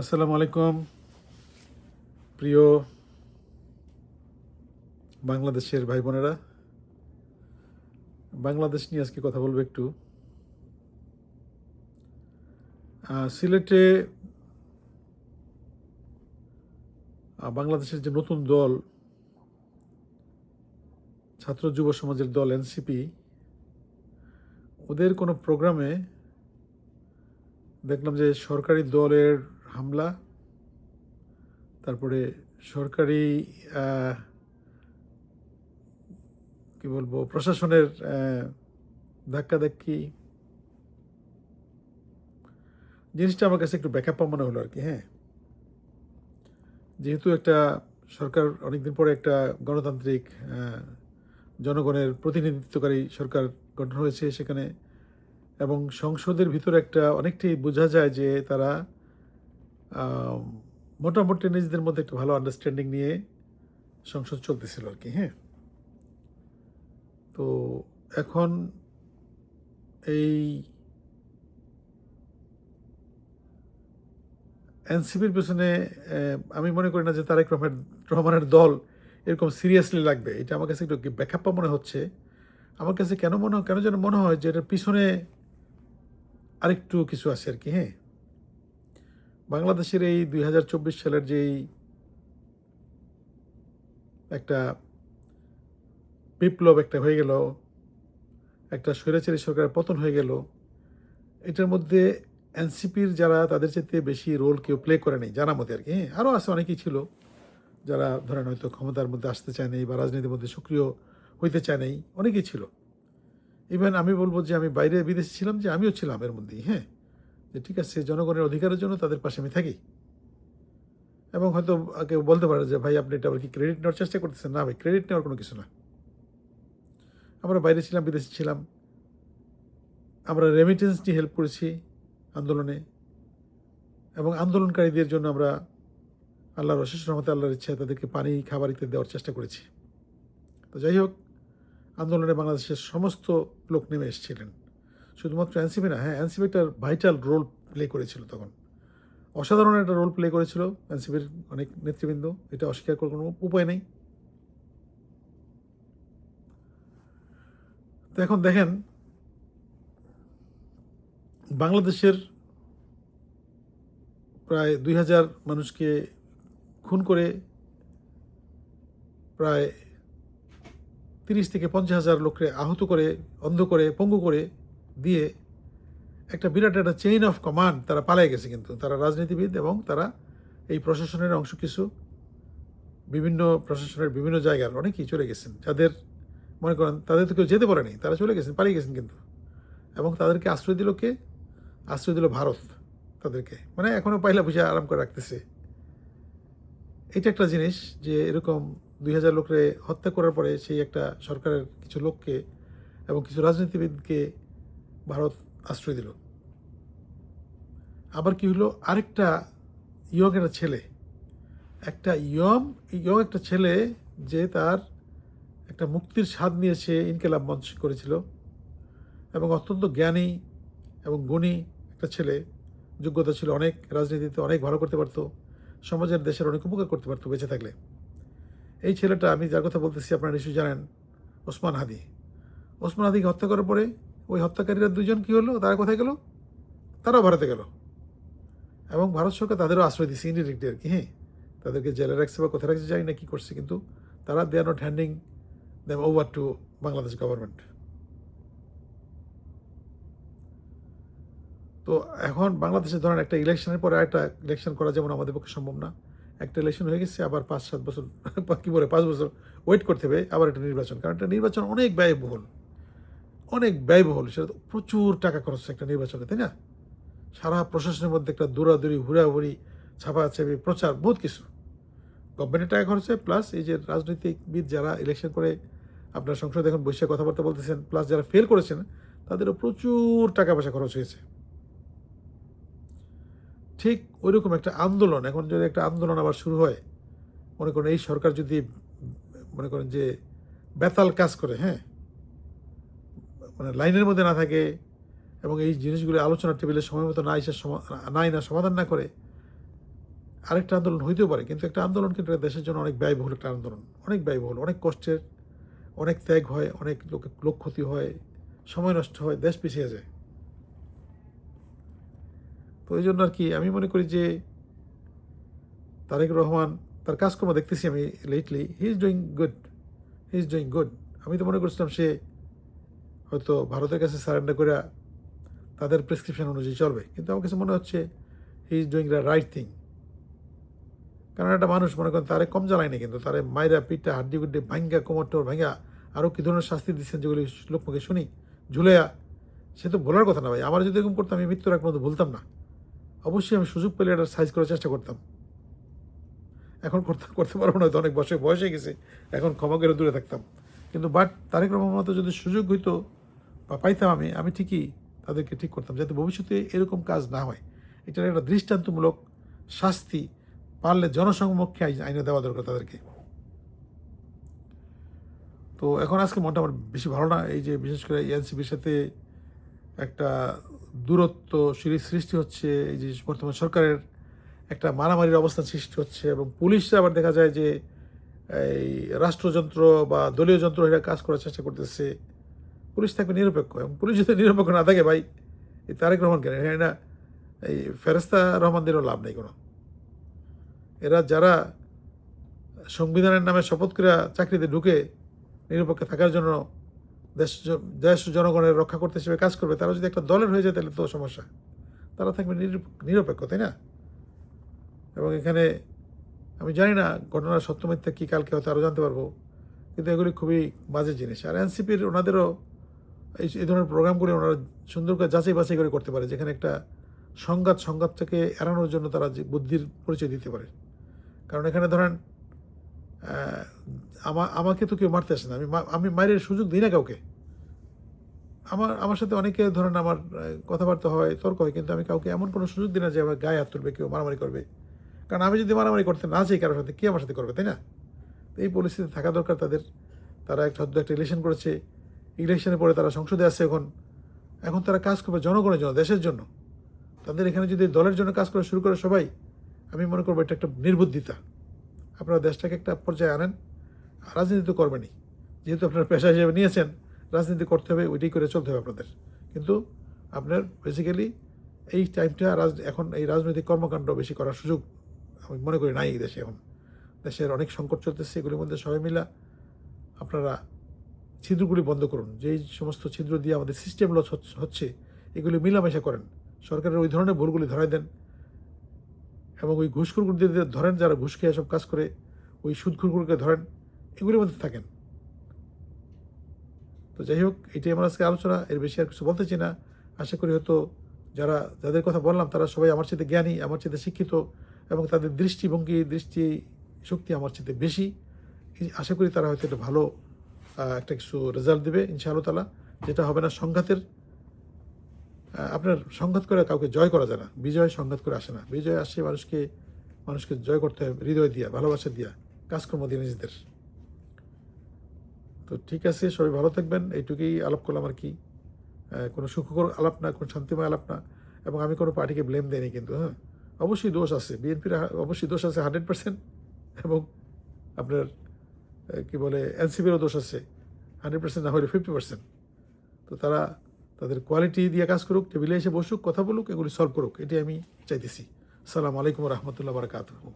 আসসালামু আলাইকুম প্রিয় বাংলাদেশের ভাই বোনেরা। বাংলাদেশ নিয়ে আজকে কথা বলবো একটু। সিলেটে বাংলাদেশের যে নতুন দল, ছাত্র যুব সমাজের দল এনসিপি, ওদের কোনো প্রোগ্রামে দেখলাম যে সরকারি দলের হামলা, তারপরে সরকারি কি বলবো প্রশাসনের ধাক্কাধাক্কি, জিনিসটা আমার কাছে একটু ব্যাখ্যা মনে হলো আর কি। হ্যাঁ, যেহেতু একটা সরকার অনেকদিন পরে একটা গণতান্ত্রিক জনগণের প্রতিনিধিত্বকারী সরকার গঠন হয়েছে সেখানে, এবং সংসদের ভিতরে একটা অনেকটাই বোঝা যায় যে তারা মোটামুটি নিজেদের মধ্যে একটা ভালো আন্ডারস্ট্যান্ডিং নিয়ে সংসদ চলতেছিল আর কি। হ্যাঁ, তো এখন এই এনসিপির পেছনে আমি মনে করি না যে তারেক রহমানের দল এরকম সিরিয়াসলি লাগবে। এটা আমার কাছে একটু ব্যাখ্যা মনে হচ্ছে। আমার কাছে কেন যেন মনে হয় যে এটার পিছনে আরেকটু কিছু আছে আর কি। হ্যাঁ, বাংলাদেশের এই 2024 সালের যেই একটা বিপ্লব একটা হয়ে গেল, একটা স্বৈরাচারী সরকারের পতন হয়ে গেল, এটার মধ্যে এনসিপির যারা তাদের চাইতে বেশি রোল কেউ প্লে করে নেই জানা মতে আর কি। হ্যাঁ, আরও আছে অনেকেই ছিল যারা ধরেন হয়তো ক্ষমতার মধ্যে আসতে চায় নাই বা রাজনীতির মধ্যে সক্রিয় হইতে চায় নাই, অনেকেই ছিল। ইভেন আমি বলবো যে আমি বাইরে বিদেশে ছিলাম, যে আমিও ছিলাম এর মধ্যেই। হ্যাঁ, যে ঠিক আছে, জনগণের অধিকারের জন্য তাদের পাশে আমি থাকি। এবং হয়তো কেউ বলতে পারে যে ভাই আপনি এটা আবার কি ক্রেডিট নেওয়ার চেষ্টা করতেছেন? না ভাই, ক্রেডিট নেওয়ার কোনো কিছু না। আমরা বাইরে ছিলাম, বিদেশে ছিলাম, আমরা রেমিটেন্স নিয়ে হেল্প করেছি আন্দোলনে, এবং আন্দোলনকারীদের জন্য আমরা আল্লাহর অশেষ রহমতে, আল্লাহর ইচ্ছায় তাদেরকে পানি খাবার ইত্যাদি দেওয়ার চেষ্টা করেছি। তো যাই হোক, আন্দোলনে বাংলাদেশের সমস্ত লোক নেমে এসেছিলেন, শুধুমাত্র এনসিপি না। হ্যাঁ, এনসিপি একটা ভাইটাল রোল প্লে করেছিল তখন, অসাধারণ একটা রোল প্লে করেছিল এনসিপির অনেক নেতৃবৃন্দ, এটা অস্বীকার করার কোনো উপায় নেই। তো এখন দেখেন, বাংলাদেশের প্রায় 2000 মানুষকে খুন করে, প্রায় 30 থেকে 50,000 লোককে আহত করে, অন্ধ করে, পঙ্গু করে দিয়ে একটা বিরাট একটা চেইন অফ কমান্ড তারা পালিয়ে গেছে। কিন্তু তারা রাজনীতিবিদ এবং তারা এই প্রশাসনের অংশ কিছু, বিভিন্ন প্রশাসনের বিভিন্ন জায়গার অনেকেই চলে গেছেন, যাদের মনে করেন তাদের তো কেউ যেতে পারেনি, তারা চলে গেছেন, পালিয়ে গেছেন কিন্তু। এবং তাদেরকে আশ্রয় দিল কে? আশ্রয় দিল ভারত তাদেরকে, মানে এখনও পয়লা পয়সা আরাম করে রাখতেছে। এটা একটা জিনিস যে এরকম 2000 লোকরে হত্যা করার পরে সেই একটা সরকারের কিছু লোককে এবং কিছু রাজনীতিবিদকে ভারত আশ্রয় দিল। আবার কি হলো, আরেকটা ইয়ং একটা ছেলে, একটা ইয়ং একটা ছেলে, যে তার একটা মুক্তির স্বাদ নিয়ে সে ইনকিলাব মঞ্চ করেছিল, এবং অত্যন্ত জ্ঞানী এবং গুণী একটা ছেলে, যোগ্যতা ছিল অনেক, রাজনীতিতে অনেক ভালো করতে পারতো, সমাজের দেশের অনেক উপকার করতে পারতো বেঁচে থাকলে। এই ছেলেটা, আমি যার কথা বলতেছি আপনারা নিশ্চয়ই জানেন, ওসমান হাদি। ওসমান হাদিকে হত্যা করার পরে ওই হত্যাকারীরা দুজন কী হলো, তারা কোথায় গেল? তারাও ভারতে গেল, এবং ভারত সরকার তাদেরও আশ্রয় দিচ্ছে ইনডিরেক্টলি আর কি। হ্যাঁ, তাদেরকে জেলে রাখছে বা কোথায় রাখছে জানি না কী করছে, কিন্তু তারা they are not handing them over to Bangladesh government. তো এখন বাংলাদেশে ধরেন একটা ইলেকশনের পরে আরেকটা ইলেকশন করা যেমন আমাদের পক্ষে সম্ভব না, একটা ইলেকশন হয়ে গেছে, আবার 5-7 বছর কি বলে 5 বছর ওয়েট করতে হবে আবার একটা নির্বাচন, কারণ একটা নির্বাচন অনেক ব্যয়বহুল, সেটা তো প্রচুর টাকা খরচ একটা নির্বাচনে, তাই না? সারা প্রশাসনের মধ্যে একটা দৌড়াদৌড়ি, হুড়াহুড়ি, ছাপাছাপি, প্রচার, বহুত কিছু, গভর্নমেন্টের টাকা খরচ হয়, প্লাস এই যে রাজনৈতিকবিদ যারা ইলেকশন করে আপনার সংসদে এখন বসে কথাবার্তা বলতেছেন, প্লাস যারা ফেল করেছেন তাদেরও প্রচুর টাকা পয়সা খরচ হয়েছে। ঠিক ওইরকম একটা আন্দোলন, এখন যদি একটা আন্দোলন আবার শুরু হয়, মনে করেন এই সরকার যদি মনে করেন যে বেতাল কাজ করে, হ্যাঁ, মানে লাইনের মধ্যে না থাকে, এবং এই জিনিসগুলো আলোচনার টেবিলে সময় মতো না এসে সমাধান না করে, আরেকটা আন্দোলন হইতেও পারে, কিন্তু একটা আন্দোলন কিন্তু একটা দেশের জন্য অনেক ব্যয়বহুল একটা আন্দোলন, অনেক ব্যয়বহুল, অনেক কষ্টের, অনেক ত্যাগ হয়, অনেক লোক ক্ষতি হয়, সময় নষ্ট হয়, দেশ পিছিয়ে যায়। তো এই জন্য আর কি আমি মনে করি যে তারেক রহমান তার কাজকর্ম দেখতেছি আমি lately, he is doing good, he is doing good. আমি তো মনে করছিলাম সে হয়তো ভারতের কাছে সারেন্ডার করে তাদের প্রেসক্রিপশন অনুযায়ী চলবে, কিন্তু আমার কাছে মনে হচ্ছে he is doing the right thing. কারণ একটা মানুষ মনে করেন তারে কম জ্বালায়নি, কিন্তু তারে মাইরা পিঠা হাড্ডি গুড্ডি ভাঙ্গা কোমর টোর ভাঙ্গা আরও কি ধরনের শাস্তি দিচ্ছেন যেগুলি লোকমুখে শুনি, ঝুলেয়া, সে তো বলার কথা না ভাই। আমার যদি এরকম করতাম আমি মৃত্যুর এক মতো ভুলতাম না, অবশ্যই আমি সুযোগ পেলে এটা সাইজ করার চেষ্টা করতাম। এখন করতে করতে পারবো না, হয়তো অনেক বয়স হয়ে গেছে, এখন ক্ষমা করে দূরে থাকতাম। কিন্তু বাট তারেক রহমান মতো যদি সুযোগ হইতো বা পাইতাম আমি ঠিকই তাদেরকে ঠিক করতাম, যাতে ভবিষ্যতে এরকম কাজ না হয়। এটার একটা দৃষ্টান্তমূলক শাস্তি পারলে জনসমক্ষে আইনে দেওয়া দরকার তাদেরকে। তো এখন আজকে মনটা আমার বেশি ভালো না, এই যে বিশেষ করে এনসিপির সাথে একটা দূরত্ব সৃষ্টি হচ্ছে, এই যে বর্তমান সরকারের একটা মারামারির অবস্থা সৃষ্টি হচ্ছে, এবং পুলিশরা আবার দেখা যায় যে এই রাষ্ট্রযন্ত্র বা দলীয় যন্ত্র এরা কাজ করার চেষ্টা করতেছে। পুলিশ থাকবে নিরপেক্ষ, এবং পুলিশ যদি নিরপেক্ষ না থাকে ভাই, এই তারেক রহমান কেন এখানে না, এই ফেরেস্তা রহমানদেরও লাভ নেই কোনো। এরা যারা সংবিধানের নামে শপথ করে চাকরিতে ঢুকে নিরপেক্ষ থাকার জন্য দেশ জনগণের রক্ষা করতে হিসেবে কাজ করবে, তারা যদি একটা দলের হয়ে যায় তাহলে তো সমস্যা। তারা থাকবে নিরপেক্ষ, তাই না? এবং এখানে আমি জানি না ঘটনার সত্য মিথ্যা কী, কালকে হয়তো আরও জানতে পারবো, কিন্তু এগুলি খুবই বাজে জিনিস। আর এনসিপির ওনাদেরও এই ধরনের প্রোগ্রামগুলি ওনারা সুন্দর করে যাচাই বাছাই করে করতে পারে, যেখানে একটা সংঘাতটাকে এড়ানোর জন্য তারা যে বুদ্ধির পরিচয় দিতে পারে। কারণ এখানে ধরেন আমাকে তো কেউ মারতে আসে না, আমি মায়ের সুযোগ দিই না কাউকে। আমার সাথে অনেকে ধরেন আমার কথাবার্তা হয়, তর্ক হয়, কিন্তু আমি কাউকে এমন কোনো সুযোগ দিই না যে আমার গায়ে হাত তুলবে, কেউ মারামারি করবে। কারণ আমি যদি মারামারি করতে না চাই কারোর সাথে, কে আমার সাথে করবে, তাই না? তো এই পরিস্থিতি থাকা দরকার তাদের। তারা একটা ইলেকশন করেছে, ইলেকশনের পরে তারা সংসদে আসছে, এখন তারা কাজ করবে জনগণের জন্য, দেশের জন্য। তাদের এখানে যদি দলের জন্য কাজ করা শুরু করে সবাই, আমি মনে করবো এটা একটা নির্বুদ্ধিতা। আপনারা দেশটাকে একটা পর্যায়ে আনেন, রাজনীতি তো করবেনই, যেহেতু আপনারা পেশা হিসেবে নিয়েছেন, রাজনীতি করতে হবে, ওইটাই করে চলতে হবে আপনাদের। কিন্তু আপনার বেসিক্যালি এই টাইমটা এখন এই রাজনৈতিক কর্মকাণ্ড বেশি করার সুযোগ আমি মনে করি নাই এই দেশে। এখন দেশের অনেক সংকট চলতেছে, এগুলির মধ্যে সবাই মিলা আপনারা ছিদ্রগুলি বন্ধ করুন, যেই সমস্ত ছিদ্র দিয়ে আমাদের সিস্টেম লস হচ্ছে, এগুলি মিলামেশা করেন, সরকারের ওই ধরনের ভুলগুলি ধরাই দেন, এবং ওই ঘুষখোরগুলি ধরেন, যারা ঘুষ খেয়ে সব কাজ করে, ওই সুদখোরগুলোকে ধরেন, এগুলির মধ্যে থাকেন। তো যাই হোক, এটাই আমার আজকে আলোচনা, এর বেশি আর কিছু বলতে চাই না। আশা করি হয়তো যাদের কথা বললাম তারা সবাই আমার চেয়ে জ্ঞানী, আমার চেয়ে শিক্ষিত, এবং তাদের দৃষ্টি শক্তি আমার চেয়ে বেশি। আশা করি তারা হয়তো একটা ভালো একটা কিছু রেজাল্ট দেবে ইনশাআল্লাহ তাআলা, যেটা হবে না সংঘাতের। আপনার সংঘাত করে কাউকে জয় করা যায় না, বিজয় সংঘাত করে আসে না। বিজয় আসে মানুষকে জয় করতে হয় হৃদয় দিয়া, ভালোবাসা দিয়া, কাজকর্ম দিয়ে নিজেদের। তো ঠিক আছে, সবাই ভালো থাকবেন, এইটুকুই আলাপ করলাম আর কি। কোনো সুখকর আলাপ না, কোনো শান্তিময় আলাপ না, এবং আমি কোনো পার্টিকে ব্লেম দেয়নি কিন্তু। হ্যাঁ, অবশ্যই দোষ আছে, বিএনপির অবশ্যই দোষ আছে 100%, এবং আপনার কি বলে এনসিপিরও দোষ আছে 100%, না হলে 50%। তো তারা তাদের কোয়ালিটি দিয়ে কাজ করুক, টেবিলে এসে বসুক, কথা বলুক, এগুলি সলভ করুক, এটাই আমি চাইতেছি। আসসালামু আলাইকুম রহমতুল্লাহ বারাকাতুহু।